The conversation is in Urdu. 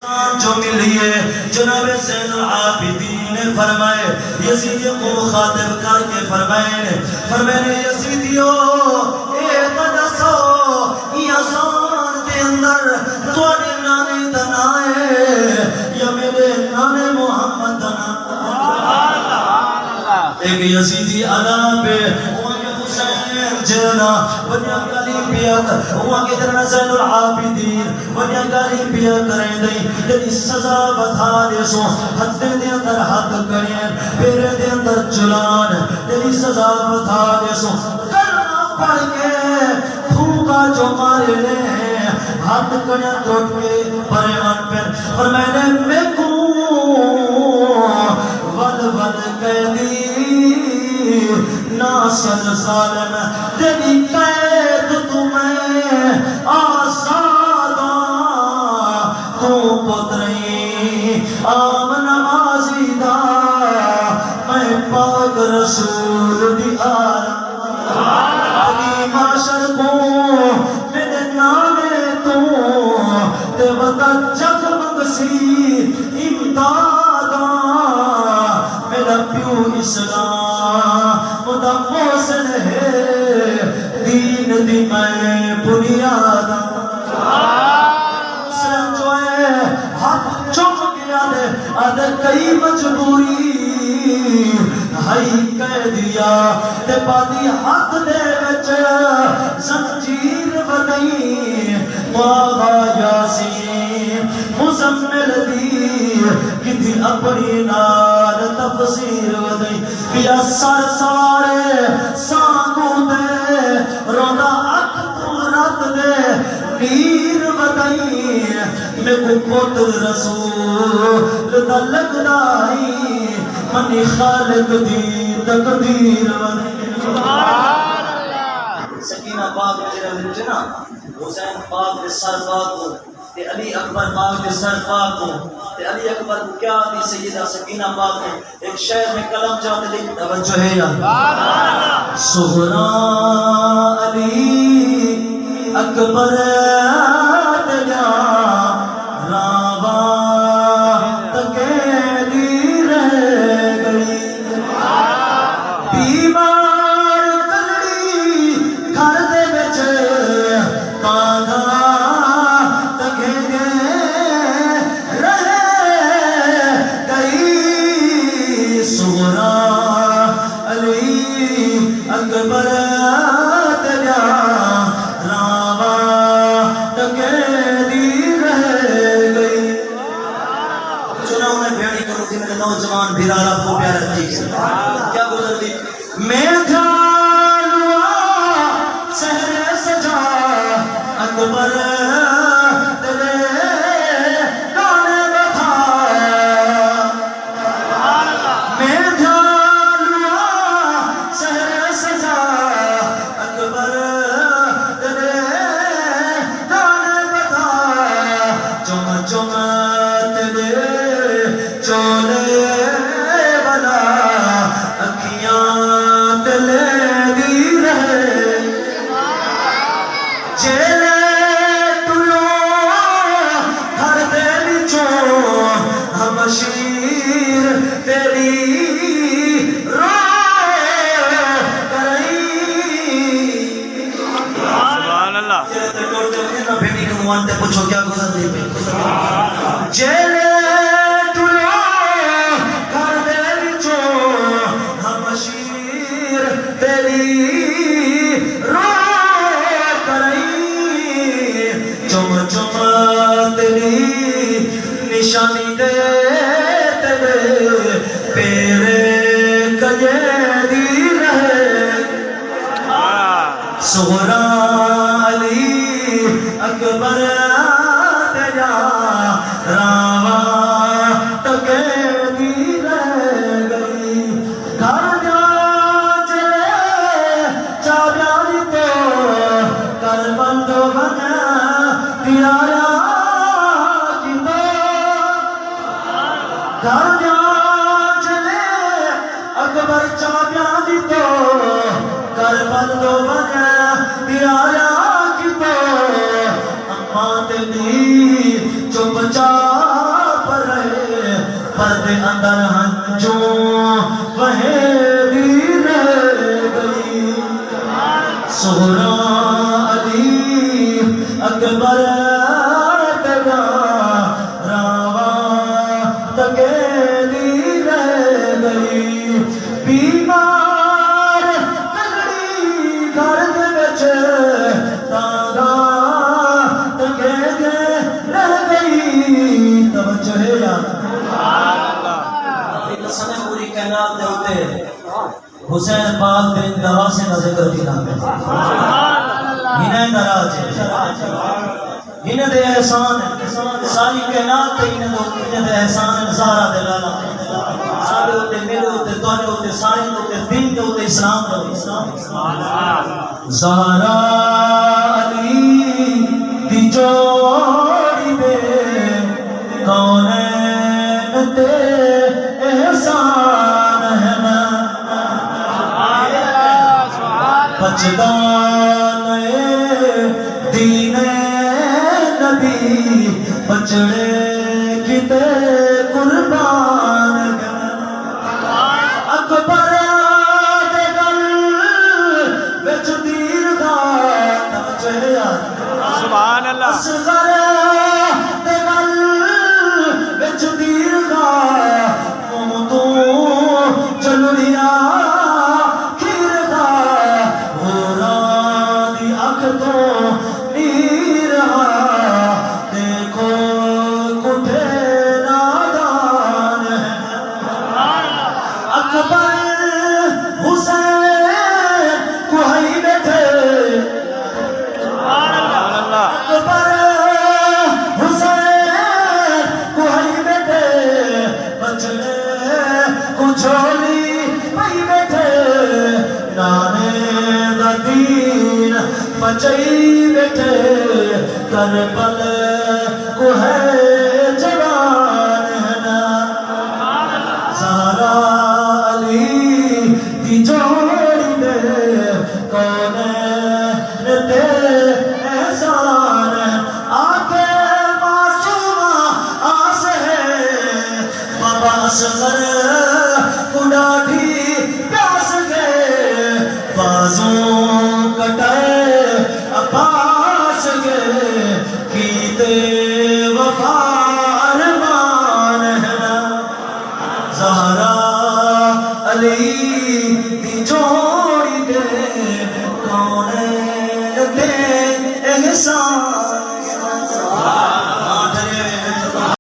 جو ملی ہے جناب زین العابدین نے فرمائے یزید کو مخاطب کر کے فرمائے یزیدیو اے تدسو یزان دے اندر توانے نانے دنائے یا میرے نانے محمد دنا ایک یزیدی علا پہ جنا ونیا کلی بیت ہوا کہ جنہ زین العابدین ونیا کلی بیت کریں دیں لیکن سزا بتا دے سو حد دے اندر حد کریں پیرے دے اندر چلان لیکن سزا بتا دے سو کرنا پڑ کے پھوکا جو مارے لے حد کریں توٹ کے پریمان پر فرمائنے میں کو ول ول قیدی ناصر ظالم تیری قید تمہیں آزادہ تو پتریں آم نمازی دا میں پاک رسول دی علی معاشر کو میرے نامے تو تے وطا جگمگ سی امدادا میرا پیو اسلام مدہ موسن ہے دین دی میں بنیاد مسلم جو ہے ہاتھ چوک گیا دے آدھے کئی مجبوری ہائی کہہ دیا تے پادی ہاتھ دے وچ زنجیر ودئی ماغا یاسین مزمل دی کتی اپنی نار تفسیر ودئی کیا سر سارے سانگوں دے روندہ اک پورت دے نیر ودئی میں کو پتر رسول دا لگ دائی منی خالق دی تقدیر ودئی سکینہ پاک میرے وچنا حسین پاک دے سر پاک ہو تے علی اکبر پاک دے سر پاک ہو تے علی اکبر کیا دی سیدہ سکینہ پاک ہو ایک شہر میں کلم چاہتے لئے توجہ ہے یا سہرا علی اکبر تجا راوا تکیلی رہ گئی بیمار کلڑی گھر دے بچ کانا تکے رہ گئی سہرا علی اکبر تجا راوا تکیلی رہ گئی چنا انہیں بھیڑی کرو تھی میرے نوجوان بھیرارا کو پیارا تھی کیا گزر دی میں جانوا سہر سجا اکبر تیرے گانے بتا میں جانوا سہر سجا اکبر تیرے گانے بتا چم چم تیرے چولے بنا اکھیاں تلے دی رہے جیلے ٹلو گھر دے بچوں ہم شیر تیری روئے کرئی سبحان اللہ بھیٹی کو موانتے پوچھو کیا گزر دی جیلے ٹلو گھر دے بچوں ہم شیر تیری روئے کرئی چم چم تیری نشانی دے تیرے پیرے کجیری رہے سہرا علی اکبر تجا راوا تکیلی رہ گئی گھر جا چلے چابیانی تو کر بندو بنا دیارا کی تو گھر جا چلے اکبر چابیانی تو کر بندو بنا دیارا کی تو اماں دی چپ چاپ رہے پردے اندر ہنجوں وہیری رہ گئی سہرا علی اکبر تگا راوا تکیلی رہ گئی بیمار تگڑی گھر دے وچ تاگا تکیلی رہ گئی توجہ ہے یاد سنے پوری کائنات دے ہوتے حسین پاک بن گواسے کا ذکر کی نام ہے انہیں نراج ہے انہیں دے احسان ہے ساری کائنات تے انہیں دے احسان ہے زہرا دے لالا سارے ہوتے میرے ہوتے تونے ہوتے سارے ہوتے دین کے ہوتے اسلام کے ہوتے زہرا علی دی جوڑی دے کونین تے احسان ہے نا بچدان دین نبی بچڑے کتے قربان اکبر دے گل وچ تیر دا توجہ سبحان اللہ اصغر دے گل وچ تیر دا منہ تو چلڑیا کھیر دا ہوراں دی اکھ تو نیر دیکھو کٹھے نادان ہے اکبر حسین کوہی بیٹھے اکبر حسین کوہی بیٹھے بچڑے کو چھوڑی پئی بیٹھے نانے دا دین بچائی بیٹھے کربل کو ہے جوان ہے نا زہرا علی دی جوڑی دے کونین تے احسان ہے آنکھیں معصومہ آس ہے بابا اصغر